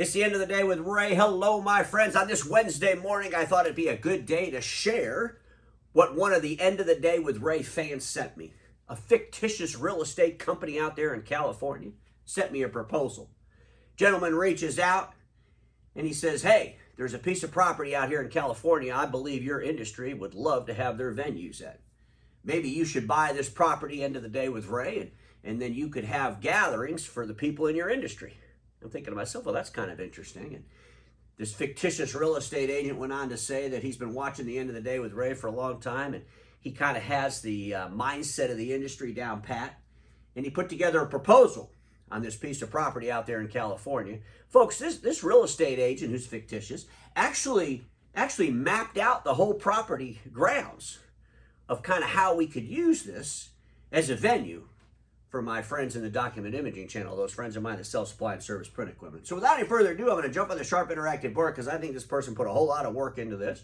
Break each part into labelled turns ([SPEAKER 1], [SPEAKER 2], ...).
[SPEAKER 1] It's the end of the day with Ray. Hello, my friends. On this Wednesday morning, I thought it'd be a good day to share what one of the end of the day with Ray fans sent me. A fictitious real estate company out there in California sent me a proposal. Gentleman reaches out and he says, hey, there's a piece of property out here in California I believe your industry would love to have their venues at. Maybe you should buy this property end of the day with Ray, and then you could have gatherings for the people in your industry. I'm thinking to myself, well, that's kind of interesting. And this fictitious real estate agent went on to say that he's been watching the end of the day with Ray for a long time, and he kind of has the mindset of the industry down pat. And he put together a proposal on this piece of property out there in California. Folks, this real estate agent who's fictitious actually mapped out the whole property grounds of kind of how we could use this as a venue for my friends in the document imaging channel, those friends of mine that sell supply and service print equipment. So without any further ado, I'm going to jump on the Sharp Interactive board because I think this person put a whole lot of work into this.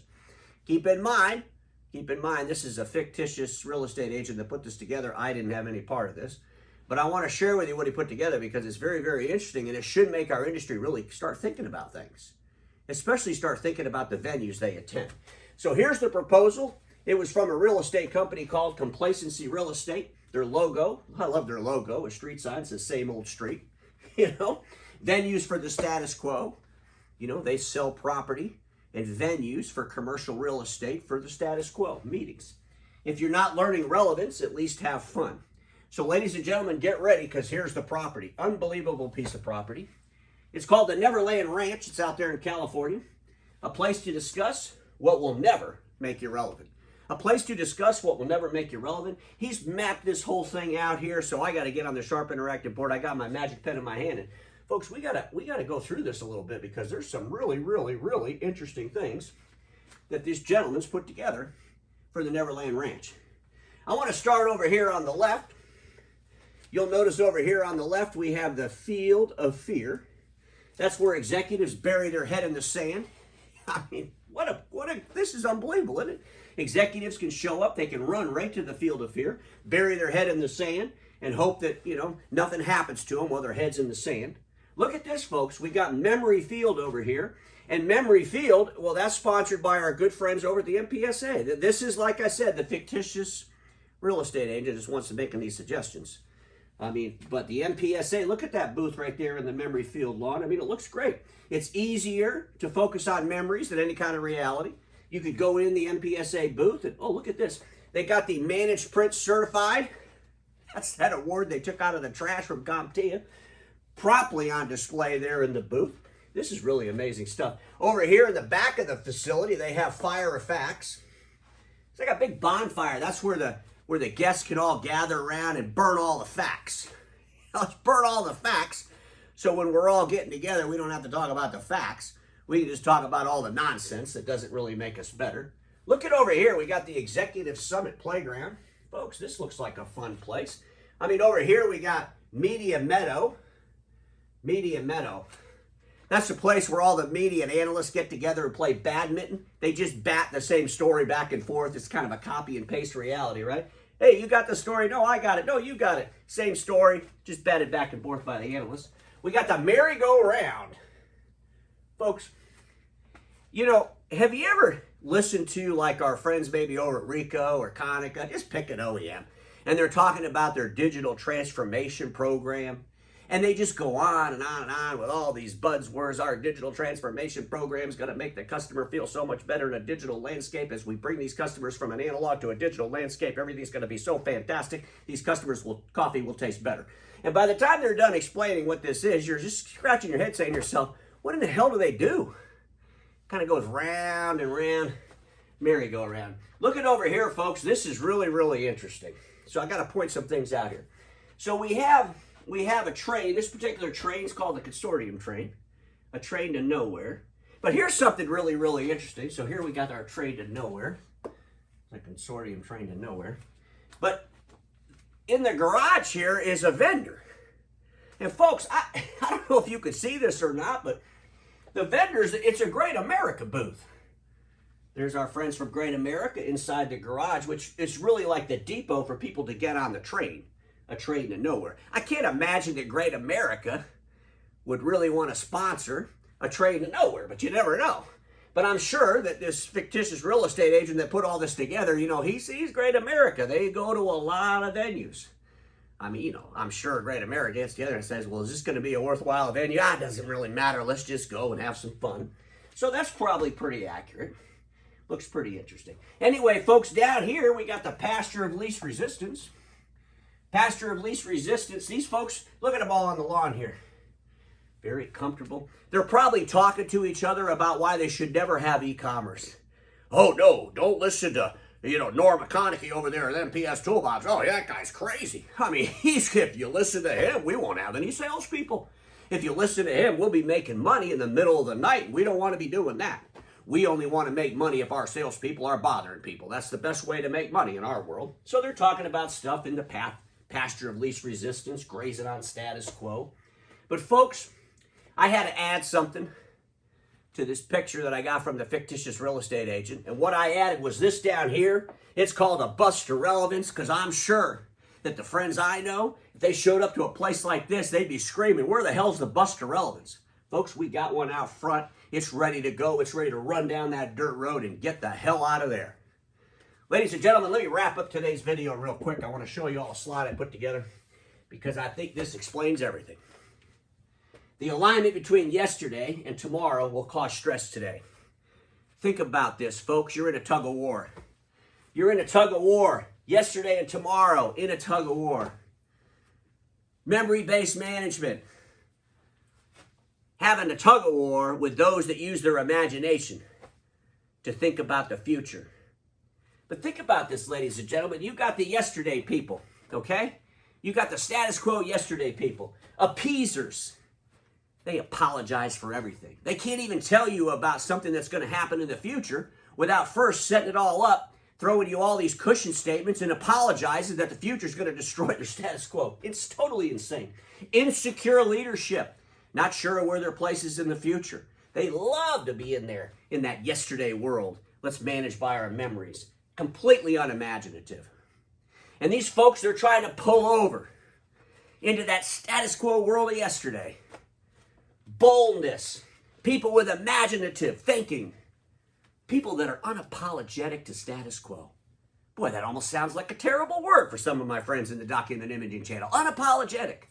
[SPEAKER 1] Keep in mind, this is a fictitious real estate agent that put this together. I didn't have any part of this. But I want to share with you what he put together because it's very, very interesting, and it should make our industry really start thinking about things, especially start thinking about the venues they attend. So here's the proposal. It was from a real estate company called Complacency Real Estate. Their logo, I love their logo, a street sign says same old street, Venues for the status quo. They sell property and venues for commercial real estate for the status quo, meetings. If you're not learning relevance, at least have fun. So ladies and gentlemen, get ready because here's the property. Unbelievable piece of property. It's called the Neverland Ranch. It's out there in California. A place to discuss what will never make you relevant. A place to discuss what will never make you relevant. He's mapped this whole thing out here, so I got to get on the Sharp Interactive board. I got my magic pen in my hand. And folks, we gotta go through this a little bit because there's some really, really, really interesting things that this gentleman's put together for the Neverland Ranch. I want to start over here on the left. You'll notice over here on the left, we have the Field of Fear. That's where executives bury their head in the sand. I mean, this is unbelievable, isn't it? Executives can show up, they can run right to the Field of Fear, bury their head in the sand, and hope that, nothing happens to them while their head's in the sand. Look at this, folks. We got Memory Field over here. And Memory Field, well, that's sponsored by our good friends over at the MPSA. This is, like I said, the fictitious real estate agent just wants to make these suggestions. But the MPSA, look at that booth right there in the Memory Field lawn. It looks great. It's easier to focus on memories than any kind of reality. You could go in the MPSA booth and, oh, look at this. They got the Managed Print Certified. That's that award they took out of the trash from CompTIA. Promptly on display there in the booth. This is really amazing stuff. Over here in the back of the facility, they have Fire of Facts. It's like a big bonfire. That's where the guests can all gather around and burn all the facts. Let's burn all the facts so when we're all getting together, we don't have to talk about the facts. We can just talk about all the nonsense that doesn't really make us better. Look at over here. We got the Executive Summit Playground. Folks, this looks like a fun place. Over here we got Media Meadow. Media Meadow. That's the place where all the media and analysts get together and play badminton. They just bat the same story back and forth. It's kind of a copy and paste reality, right? Hey, you got the story. No, I got it. No, you got it. Same story, just batted back and forth by the analysts. We got the MerryGoRound. Folks, have you ever listened to like our friends maybe over at Rico or Konica, just pick an OEM, and they're talking about their digital transformation program? And they just go on and on and on with all these buzzwords. Our digital transformation program is going to make the customer feel so much better in a digital landscape as we bring these customers from an analog to a digital landscape. Everything's going to be so fantastic. These coffee will taste better. And by the time they're done explaining what this is, you're just scratching your head saying to yourself, what in the hell do they do? Kind of goes round and round, merry-go-round. Look at over here, folks. This is really, really interesting. So I got to point some things out here. So we have a train. This particular train is called the Consortium train, a train to nowhere. But here's something really, really interesting. So here we got our train to nowhere, the Consortium train to nowhere. But in the garage here is a vendor. And folks, I don't know if you could see this or not, but the vendors, it's a Great America booth. There's our friends from Great America inside the garage, which is really like the depot for people to get on the train. A train to nowhere. I can't imagine that Great America would really want to sponsor a train to nowhere, but you never know. But I'm sure that this fictitious real estate agent that put all this together, you know, he sees Great America. They go to a lot of venues. I mean, you know, I'm sure Great America gets together and says, well, is this going to be a worthwhile venue? Ah, it doesn't really matter. Let's just go and have some fun. So that's probably pretty accurate. Looks pretty interesting. Anyway, folks, down here we got the pasture of least resistance. Pasture of least resistance. These folks, look at them all on the lawn here. Very comfortable. They're probably talking to each other about why they should never have e-commerce. Oh, no, don't listen to, you know, Norm McConaughey over there at MPS Toolbox. Oh, yeah, that guy's crazy. I mean, if you listen to him, we won't have any salespeople. If you listen to him, we'll be making money in the middle of the night. We don't want to be doing that. We only want to make money if our salespeople are bothering people. That's the best way to make money in our world. So they're talking about stuff in the pasture of least resistance, grazing on status quo. But folks, I had to add something to this picture that I got from the fictitious real estate agent. And what I added was this down here. It's called a bust to relevance, because I'm sure that the friends I know, if they showed up to a place like this, they'd be screaming, where the hell's the bust to relevance? Folks, we got one out front. It's ready to go. It's ready to run down that dirt road and get the hell out of there. Ladies and gentlemen, let me wrap up today's video real quick. I want to show you all a slide I put together because I think this explains everything. The alignment between yesterday and tomorrow will cause stress today. Think about this, folks. You're in a tug of war. You're in a tug of war. Yesterday and tomorrow in a tug of war. Memory-based management. Having a tug of war with those that use their imagination to think about the future. But think about this, ladies and gentlemen. You got the yesterday people, okay? You got the status quo yesterday people. Appeasers. They apologize for everything. They can't even tell you about something that's going to happen in the future without first setting it all up, throwing you all these cushion statements and apologizing that the future is going to destroy their status quo. It's totally insane. Insecure leadership. Not sure where their place is in the future. They love to be in there, in that yesterday world. Let's manage by our memories. Completely unimaginative. And these folks, they're trying to pull over into that status quo world of yesterday. Boldness. People with imaginative thinking. People that are unapologetic to status quo. Boy, that almost sounds like a terrible word for some of my friends in the Document Imaging channel. Unapologetic.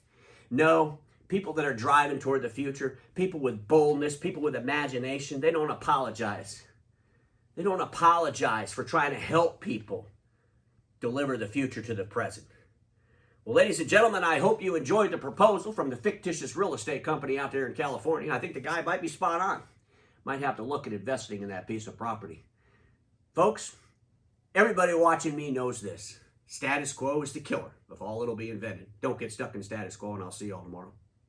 [SPEAKER 1] No. People that are driving toward the future, people with boldness, people with imagination, they don't apologize. They don't apologize for trying to help people deliver the future to the present. Well, ladies and gentlemen, I hope you enjoyed the proposal from the fictitious real estate company out there in California. I think the guy might be spot on. Might have to look at investing in that piece of property. Folks, everybody watching me knows this. Status quo is the killer of all that'll be invented. Don't get stuck in status quo, and I'll see you all tomorrow.